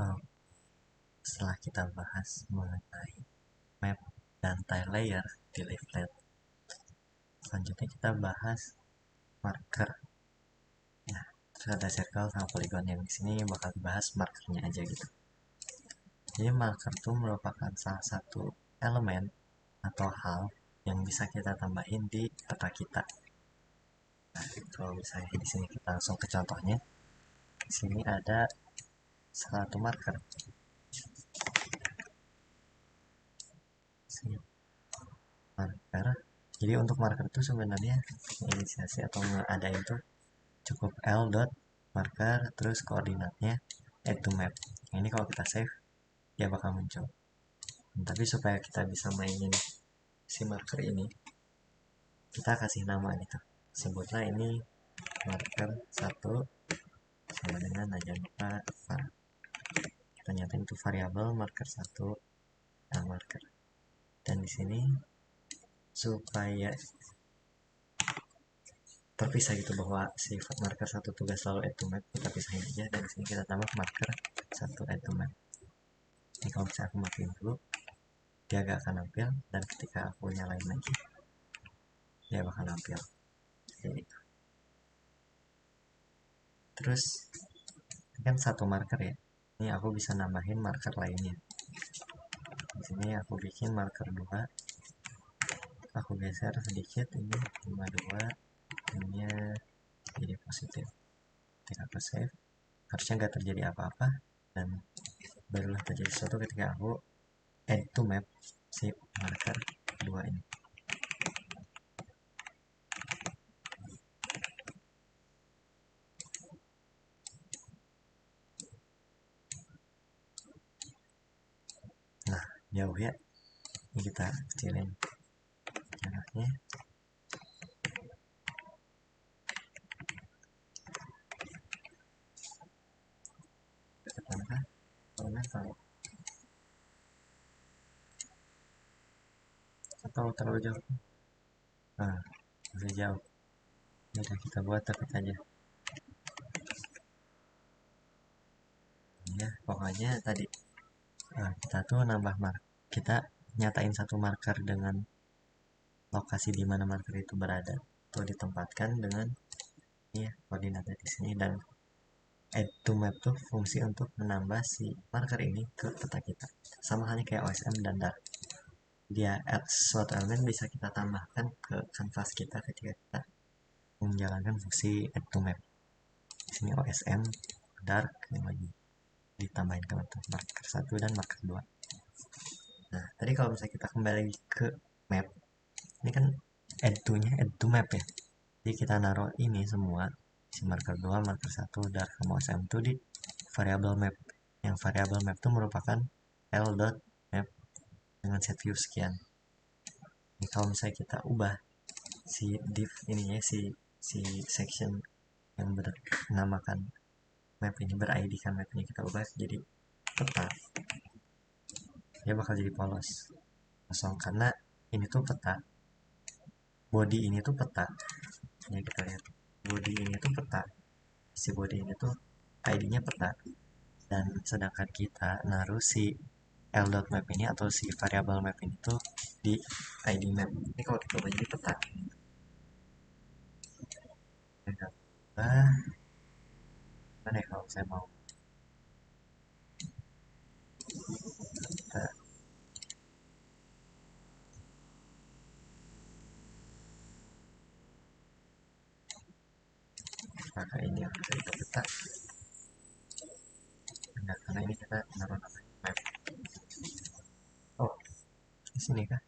Oh, setelah kita bahas mengenai map dan tile layer di leaflet, selanjutnya kita bahas marker. Ya, terus ada circle sama polygon, yang di sini bakal dibahas markernya aja gitu. Jadi marker itu merupakan salah satu elemen atau hal yang bisa kita tambahin di peta kita. Nah, kalau misalnya di sini kita langsung ke contohnya. Di sini ada satu marker. Sini marker. Jadi untuk marker itu sebenarnya inisiasi atau ada itu cukup l dot marker terus koordinatnya add to map. Nah, ini kalau kita save dia bakal muncul. Tapi supaya kita bisa mainin si marker ini, kita kasih nama gitu. Sebutlah ini marker 1 sama dengan aja lupa var. Kita nyatain itu variabel marker 1 dan marker. Dan di sini supaya terpisah gitu bahwa si marker 1 tugas selalu add to map, kita pisahin aja, dan di sini kita tambah marker 1 add to map. Ini kalau misalnya aku matiin dulu, dia gak akan nampil, dan ketika aku nyalain lagi dia bakal nampil kayak gitu. Terus ini kan satu marker ya, ini aku bisa nambahin marker lainnya. Di sini aku bikin marker 2, aku geser sedikit ini 52, ini jadi positif. Ketika aku save, harusnya nggak terjadi apa-apa, dan barulah terjadi sesuatu ketika aku add to map si marker 2 ini. Nah, jauh ya, ini kita kecilin jaraknya. Tekankan karena kalau atau terlalu jauh, nah masih jauh, udah kita buat deket aja ya. Pokoknya tadi kita tuh nambah kita nyatain satu marker dengan lokasi di mana marker itu berada, itu ditempatkan dengan ini ya, koordinatnya di sini, dan add to map tuh fungsi untuk menambah si marker ini ke peta kita, sama halnya kayak OSM dan Dark. Dia suatu elemen bisa kita tambahkan ke kanvas kita ketika kita menjalankan fungsi add to map. Di sini OSM Dark yang lagi ditambahin ke marker 1 dan marker 2. Nah, tadi kalau misalnya kita kembali lagi ke map, ini kan add to-nya add to map ya. Jadi kita naruh ini semua, si marker 2, marker 1, dark sama OSM itu di variabel map. Yang variabel map itu merupakan l.map dengan set view sekian. Ini kalau misalnya kita ubah si div ininya, si section yang bernamakan map ini, ber-id kan map ini, kita ubah jadi peta, dia bakal jadi polos kosong, karena ini tuh peta, body ini tuh peta ya. Kita lihat body ini tuh peta, si body ini tuh id-nya peta, dan sedangkan kita naruh si l.map ini atau si variabel map ini tuh di id map. Ini kalau kita ubah jadi peta, mana ya kalau saya mau kita pakai ini yang bisa kita peta. Nah, karena ini kita naruh map. Oh, di sini kah?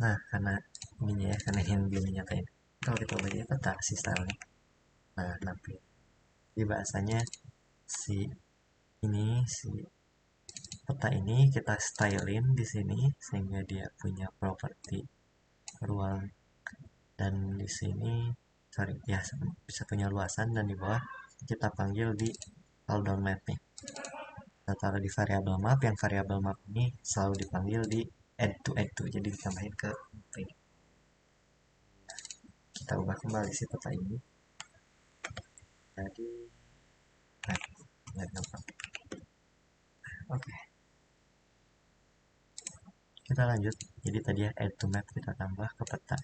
Nah, karena ininya ya, karena yang belum nyatain. Kalau kita ubah jadi peta si stylenya, nah nampil di bahasanya si ini, si peta ini kita stylein di sini sehingga dia punya properti ruang, dan di sini sorry ya, bisa punya luasan, dan di bawah kita panggil di all-down map nih. Kita taruh di variabel map, yang variabel map ini selalu dipanggil di add to, jadi ditambahin ke ini. Kita ubah kembali si peta ini jadi nah, nampak. Oke, kita lanjut. Jadi tadi ya add to map kita tambah ke peta.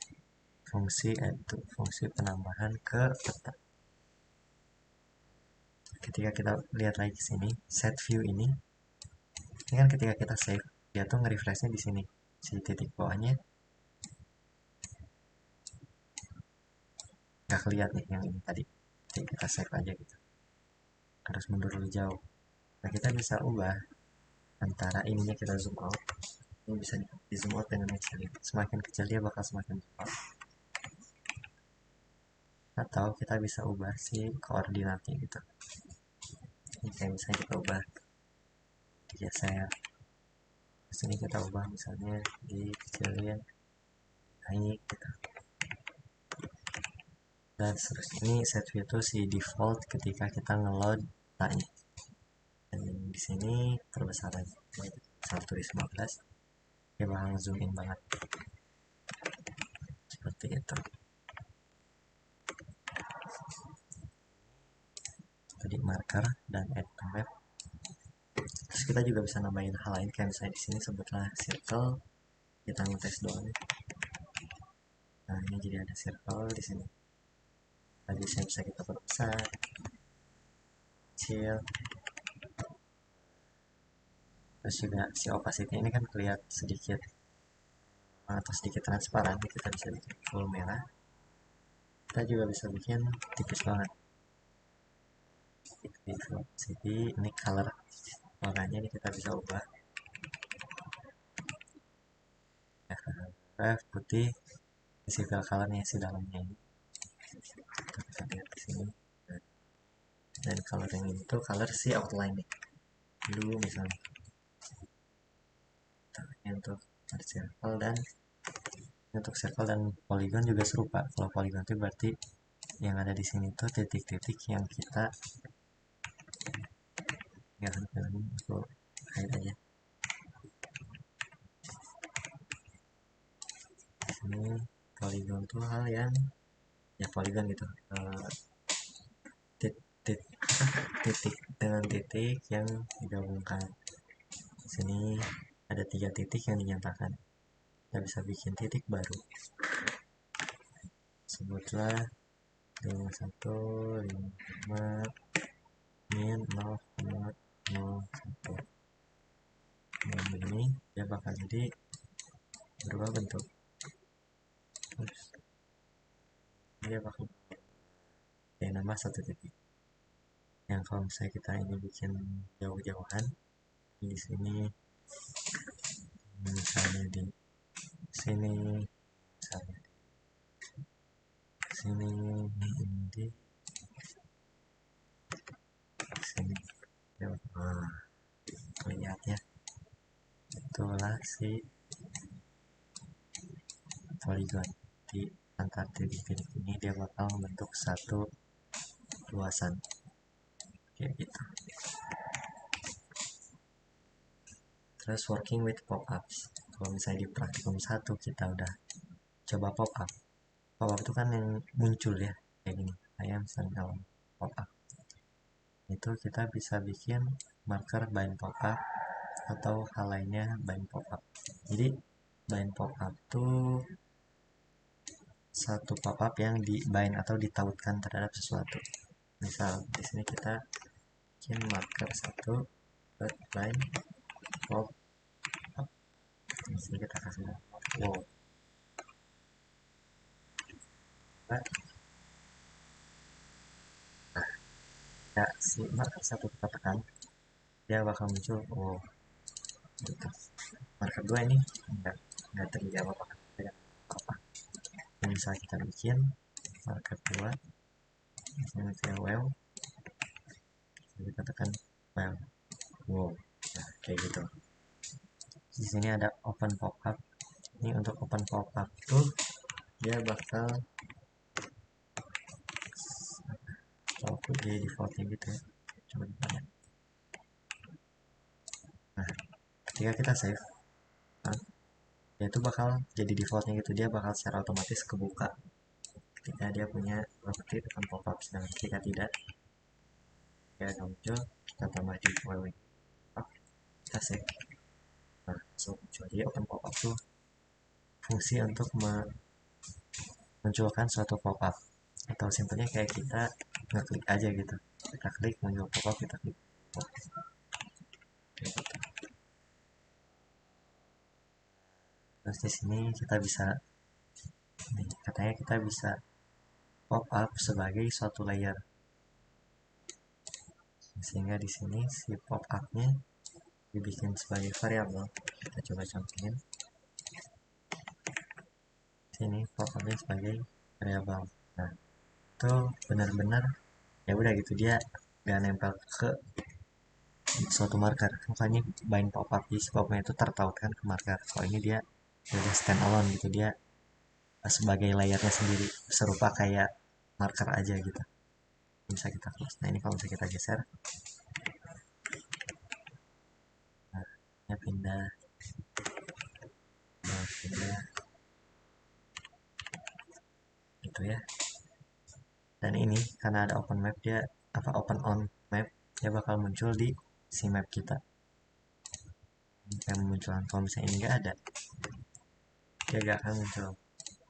Fungsi add to, fungsi penambahan ke peta. Ketika kita lihat lagi ke sini, set view ini kan ketika kita save, dia tuh nge-refreshnya di sini. Si titik bawahnya nggak kelihatan nih yang ini tadi. Jadi kita save aja gitu. Harus mundur lebih jauh. Nah, kita bisa ubah antara ininya kita zoom out. Ini bisa di zoom out dengan kecil. Semakin kecil dia bakal semakin zoom out. Atau kita bisa ubah si koordinatnya gitu. Ini kayak misalnya kita ubah digeser. Sini kita ubah misalnya dikecilin naik gitu. Dan seterusnya ini set view itu si default ketika kita ngeload datanya. Dan di sini perbesaran 1:15 dia bakal zoom in banget seperti itu. Tadi marker dan add to map. Terus kita juga bisa nambahin hal lain kayak misalnya di sini sebutlah circle, kita ngetes doang. Nah ini jadi ada circle di sini. Tadi bisa kita perbesar, kecil. Terus juga si opacity ini kan kelihatan sedikit atau sedikit transparan, kita bisa bikin full merah. Kita juga bisa bikin tipis banget. Jadi ini color warnanya ini kita bisa ubah. Ya, putih, isi fill colornya si dalamnya ini. Kita bisa lihat di sini. Dan color yang ini tuh color si outline nih. Blue misalnya. Ini untuk circle dan untuk circle dan polygon juga serupa. Kalau polygon itu berarti yang ada di sini tuh titik-titik yang kita nggak akan film aku hide aja. Di sini polygon tuh hal yang ya polygon gitu. Titik dengan titik yang digabungkan. Di sini ada 3 titik yang dinyatakan. Kita bisa bikin titik baru. Sebutlah 51 55 min 0,01. Nah, ini dia bakal jadi berubah bentuk. Terus dia bakal nambah satu titik. Yang kalau misalnya kita ini bikin jauh-jauhan di sini, misalnya di sini, misalnya di sini, di sini, nah, lihat ya, itulah si polygon. Di antar titik-titik ini dia bakal membentuk satu luasan kayak gitu. Terus working with pop-ups, kalau misalnya di praktikum 1 kita udah coba pop-up itu kan yang muncul ya kayak gini. Saya misalnya kalau pop-up itu kita bisa bikin marker bind pop-up atau hal lainnya bind pop-up. Jadi bind pop-up tuh satu pop-up yang di bind atau ditautkan terhadap sesuatu. Misal di sini kita bikin marker 1 bind pop-up. Di sini kita kasih wow. Nah, ya si marker 1 kita tekan, dia bakal muncul wow gitu. Marker 2 ini enggak terjadi apa-apa. Yang bisa kita bikin marker 2 misalnya saya well, kita tekan well, wow, nah, kayak gitu. Di sini ada open pop-up. Ini untuk open pop-up tuh dia bakal aku di defaultnya gitu ya. Coba ditanya. Nah, ketika kita save, nah, dia itu bakal jadi defaultnya gitu. Dia bakal secara otomatis kebuka ketika dia punya properti open pop-up. Sedangkan ketika tidak, dia akan muncul. Kita tambah di well. save. Nah, langsung muncul. Jadi open pop-up tuh fungsi untuk memunculkan suatu pop-up, atau simpelnya kayak kita ngeklik aja gitu, kita klik muncul pop-up, kita klik pop-up. Terus di sini kita bisa, nih, katanya kita bisa pop up sebagai suatu layer, sehingga di sini si pop up-nya dibikin sebagai variabel. Kita coba contohin. Sini pop up-nya sebagai variabel. Nah, itu benar-benar ya udah gitu, dia gak nempel ke suatu marker, makanya bind pop up di pop-nya itu tertautkan ke marker. Kalau ini dia udah stand alone gitu, dia sebagai layarnya sendiri, serupa kayak marker aja gitu. Bisa kita close. Nah, ini kalau bisa kita geser, nah, ya pindah, nah, pindah gitu ya. Dan ini karena ada open map, dia open on map, dia bakal muncul di si map kita yang memunculkan. Kalau misalnya ini nggak ada, dia nggak akan muncul,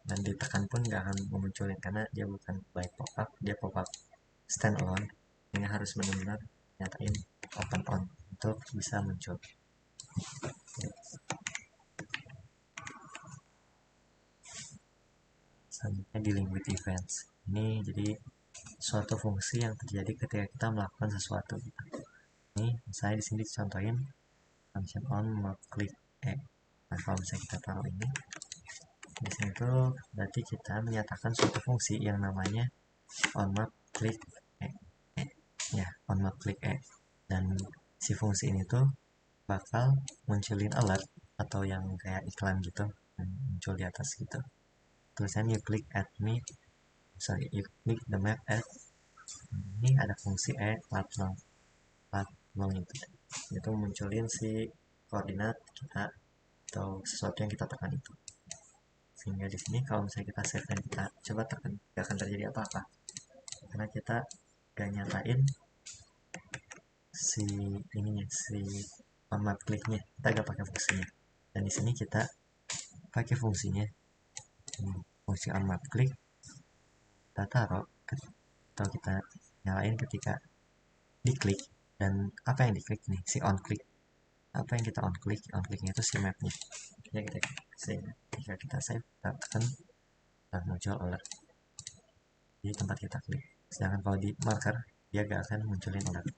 dan ditekan pun nggak akan memunculin karena dia bukan by pop up, dia pop up stand alone. Ini harus benar-benar nyatain open on untuk bisa muncul. Selanjutnya di link with events, ini jadi suatu fungsi yang terjadi ketika kita melakukan sesuatu gitu. Ini misalnya di sini dicontohin function on map click e. Nah, kalau misalnya kita taruh ini di sini tuh berarti kita menyatakan suatu fungsi yang namanya on map click e. Ya, on map click e. Dan si fungsi ini tuh bakal munculin alert atau yang kayak iklan gitu yang muncul di atas gitu. Tulisannya you click at me, sorry, you click the map at, ini ada fungsi lat long itu munculin si koordinat kita atau sesuatu yang kita tekan itu. Sehingga di sini kalau misalnya kita save dan kita coba tekan, gak akan terjadi apa-apa karena kita gak nyatain si ininya, si on map clicknya, kita gak pakai fungsinya. Dan di sini kita pakai fungsinya, fungsi on map click kita taruh atau kita nyalain ketika diklik. Dan apa yang diklik nih, si on click, apa yang kita on clicknya itu si mapnya ya. Kita save, jika kita save kita tekan dan muncul alert di tempat kita klik. Sedangkan kalau di marker dia gak akan munculin alert.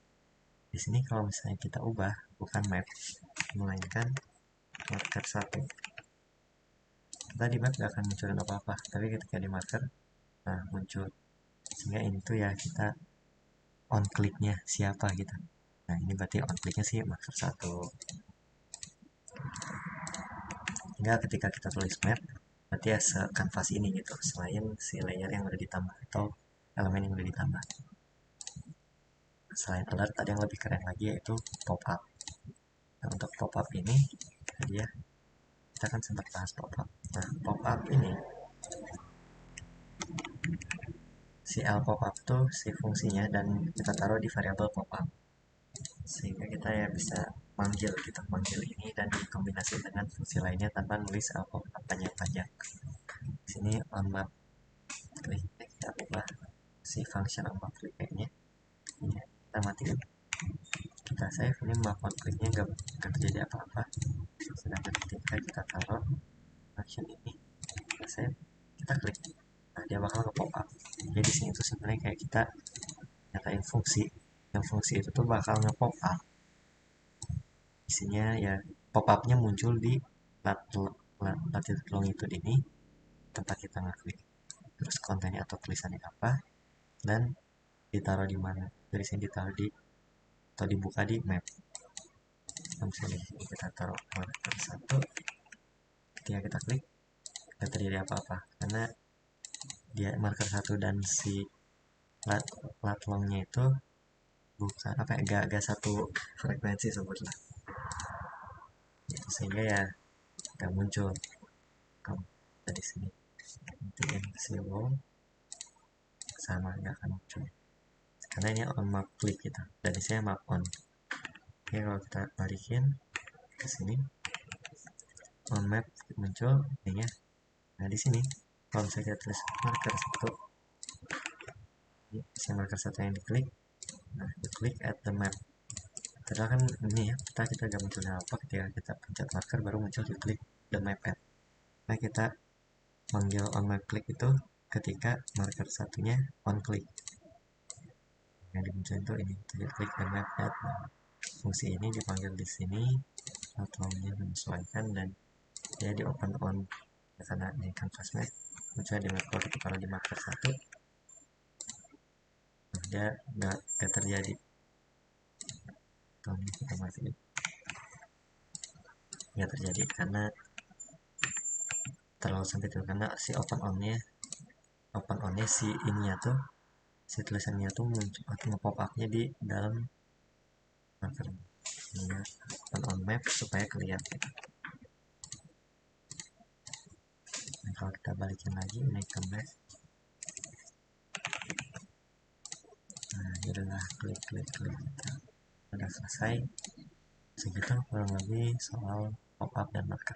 Di sini kalau misalnya kita ubah bukan map melainkan marker 1, kita di map gak akan munculin apa-apa, tapi ketika di marker nah muncul. Sehingga ini tuh ya kita on clicknya siapa gitu. Nah, ini berarti on clicknya sih marker 1. Hingga ketika kita tulis map berarti ya se-canvas ini gitu, selain si layer yang udah ditambah atau elemen yang udah ditambah. Selain alert ada yang lebih keren lagi yaitu pop up. Nah, untuk pop up ini tadi ya kita kan sempat bahas pop up. Nah, pop up ini si l pop up tuh si fungsinya dan kita taruh di variabel pop up, sehingga kita ya bisa manggil ini dan dikombinasi dengan fungsi lainnya tanpa nulis l pop up panjang-panjang. Di sini on map click kita ubah si function on map click nya ini, kita matiin, kita save. Ini map on clicknya gak terjadi apa-apa, sedangkan ketika kita taruh function ini, kita save, kita klik, nah dia bakal nge-pop up. Jadi di sini tuh sebenarnya kayak kita nyatain fungsi, yang fungsi itu tuh bakal nge-pop up. Isinya ya pop upnya muncul di latitude longitude ini tempat kita ngeklik, terus kontennya atau tulisannya apa, dan ditaruh di mana. Dari sini ditaruh di atau dibuka di map. Misalnya di sini kita taruh marker 1, ketika kita klik tidak terjadi apa-apa karena dia marker 1 dan si lat longnya itu bukan apa ya, gak satu frekuensi sebutlah gitu, sehingga ya gak muncul. Kamu dari sini matiin si long sama gak akan muncul karena ini on map click gitu, dan saya map on. Oke, kalau kita balikin ke sini, on map muncul ini ya. Nah di sini kalau misalnya kita tulis marker 1, si marker 1 yang diklik, nah diklik add the map. Padahal kan ini ya, kita gak munculnya apa ketika kita pencet marker baru muncul di klik the map add. Nah kita manggil on map click itu ketika marker satunya on click. Yang dimunculin itu ini, jadi klik the map add. Nah, fungsi ini dipanggil di sini, autonya menyesuaikan dan dia di open on ya, karena ini canvas map muncul di map kalau taruh di marker 1 dia nggak terjadi. Ini kita matiin, nggak terjadi karena terlalu sempit itu, karena si open onnya si ininya tuh, si tulisannya tuh muncul atau nge-pop up-nya di dalam marker ini ya, open on map supaya kelihatan. Nah, kalau kita balikin lagi ini ke map, nah jadilah klik udah selesai. Segitu kurang lebih soal pop up dan marker.